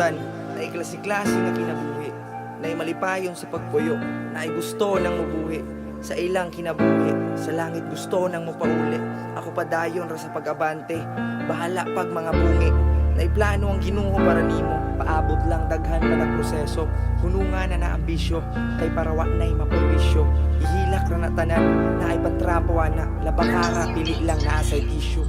kalibutan, na iklase-klase nga kinabuhi, na malipayon sa pagpuyo, na ay gusto nang mabuhi, sa ilang kinabuhi, sa langit gusto nang mapauli. Ako padayon ra sa pag-abante, bahala pag mga bungi, na iplano ang Ginoo para nimo, paabot lang daghan pa ng proseso, hunungan na na ambisyo, kay parawa na'y maperwisyo, ihilak ra na tanan, na ay patrapawa na, labakara, pili lang na asay issue.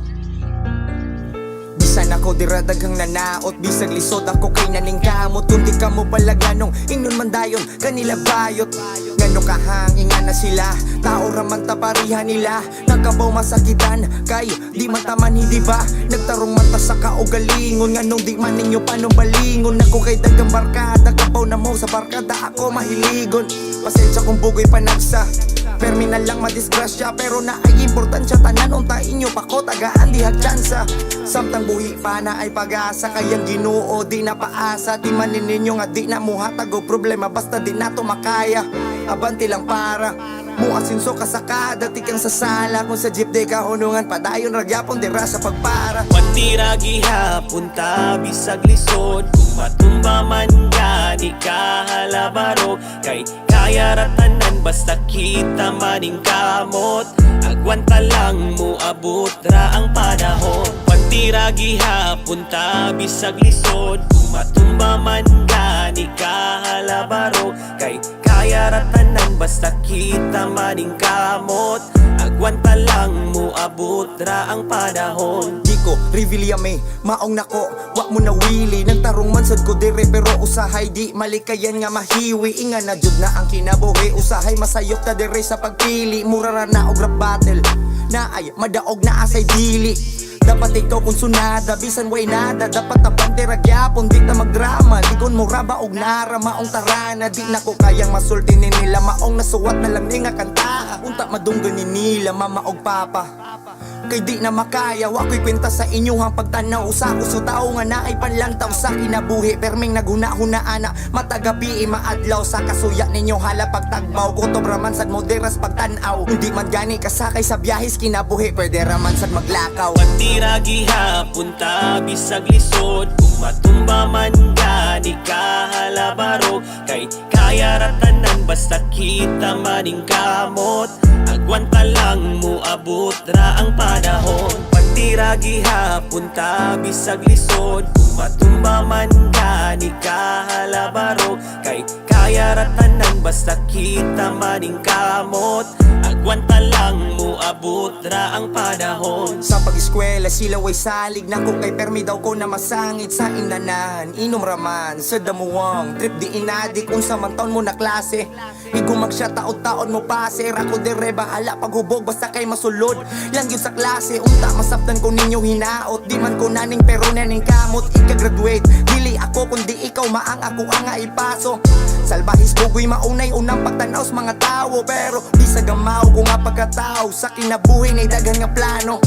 Bisan ako diradaghang nanaot, bisag lisod ako kay naningkamot. Kundi ka mo palaganong, ingnon man dayon kanila bayot. Ngano kahangingan na sila, tao raman taparihan nila. Nagkabaw masakitan, kay di mataman hindi ba? Nagtarong mata sa kaugalingon, nganong di man ninyo panubalingon. Ako kay dagang barkada, kabaw na mo sa barkada ako mahiligon. Pasensya kung bugoy panagsa, perminal lang madisgrasya, pero na ay importansya tanan unta inyo pa ko tagaan diha tsansa. Samtang buhi pa na ay pag-asa, kayang Ginoo di na paasa. Di manin ninyo nga di na muhatag o problema, basta di na to makaya. Abanti lang para muasinso ka sa kada tikang sasala. Kung sa jeep di ka hunungan, padayon ragyapon dira sa pagpara. Pantira gihapon ta bisag lisod, kung matumba man gani kahalabaro. Kay kaya ratanan basta kita maning kamot, agwanta lang mo abot ra ang panahon. Pantira gihapon ta bisag lisod, kung matumba man gani kahalabaro. Kay kaya ratanan basta kita maning kamot, agwanta lang mo abot ra ang panahon. Di ko reveal me, maong nako, wa mo na wili. Nagtarong man sad ko dire pero usahay di malikayan nga mahiwi. Inga na jud na ang kinabuhi, usahay masayop ta dire sa pagpili. Mura ra na og rap battle, na ay madaog na asay dili. Dapat ikaw kung sunada, bisan way nada. Dapat abante ragyapon, di ta magdrama. Di kon mo raba og nara, maong tarana. Di na ko kayang masulti ni nila, maong nasuwat na lang ni nga kanta. Unta madunggan ni nila, mama og papa. Kay di na makaya, wa ko'y kwenta sa inyong pagtanaw. Sa ko sa tao nga naay panlantaw sa kinabuhi, perming naghuna-hunaan na matagabi maadlaw. Sa kasuya ninyo hala pagtagbaw, kutob raman sad moderas pagtanaw. Hindi man gani kasakay sa biyahis kinabuhi, pwede raman sad maglakaw. Pantira gihapon ta bisag lisod, kung matumba man gani kahalabaro. Kay kaya ratanan basta kita maning kamot, agwanta lang mo abot ra ang panahon. Pantira gihapon ta bisag lisod, kung matumba man gani kahalabaro. Kay kaya ratanan basta kita maning kamot, agwanta lang mo abot ra ang panahon. Sa pag-eskwela sila way salig na ko, kay permi daw ko na masangit sa inanan. Inom raman sa damuwang trip di inadi kung sa man taon mo na klase. Igumag siya taon-taon mo pase, ako dire bahala paghubog basta kay masulod lang yun sa klase. Unta masabtan ko ninyo hinaot, di man ko naning pero naning kamot. Ika-graduate, dili ako kundi ikaw maang ako ang ipaso. Salbahis bugoy maunay unang pagtanaw sa mga tao, pero di sa gamaw ko nga pagkatao. Sa kinabuhi na dagan nga plano,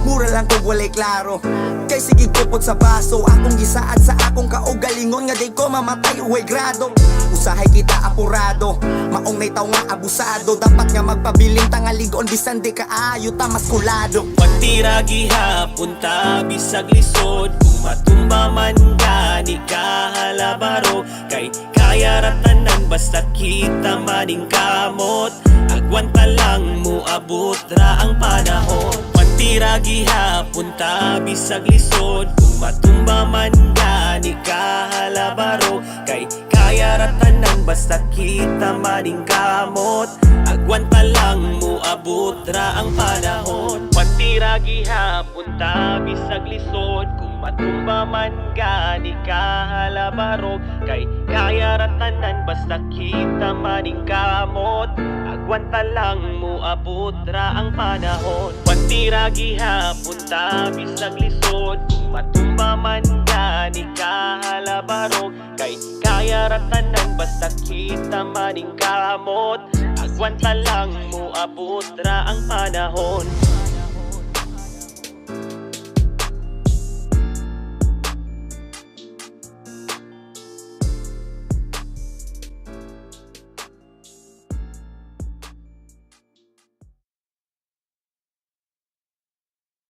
mura lang kung walay klaro. Kay sige kupot sa baso, akong gisaad sa akong kaugalingon, nga di ko mamatay uway grado. Usahay kita apurado, maong nay tao nga abusado. Dapat nga magpabiling tangaligon, bisan di kaayo ta maskulado. Pantira gihapon ta bisag lisod, kung matumba man gani kahalabaro. Kay kaya ratanan basta kita maning kamot, agwanta lang mo abot ra ang panahon. Pantira gihapon ta bisag lisod, kung matumba man gani kahalabaro. Kay kaya ratanan basta kita maning kamot, agwanta lang mo abot ra ang panahon. Pantira gihapon ta bisag lisod, kung matumba man gani kahalabaro. Kay kaya ratanan basta kita maning kamot, agwanta lang mo abot ra ang panahon. Pantira gihapon ta bisag lisod, kung matumba man gani kahalabaro. Kay kaya ratanan basta kita maning kamot, agwanta lang mo abot ra ang panahon.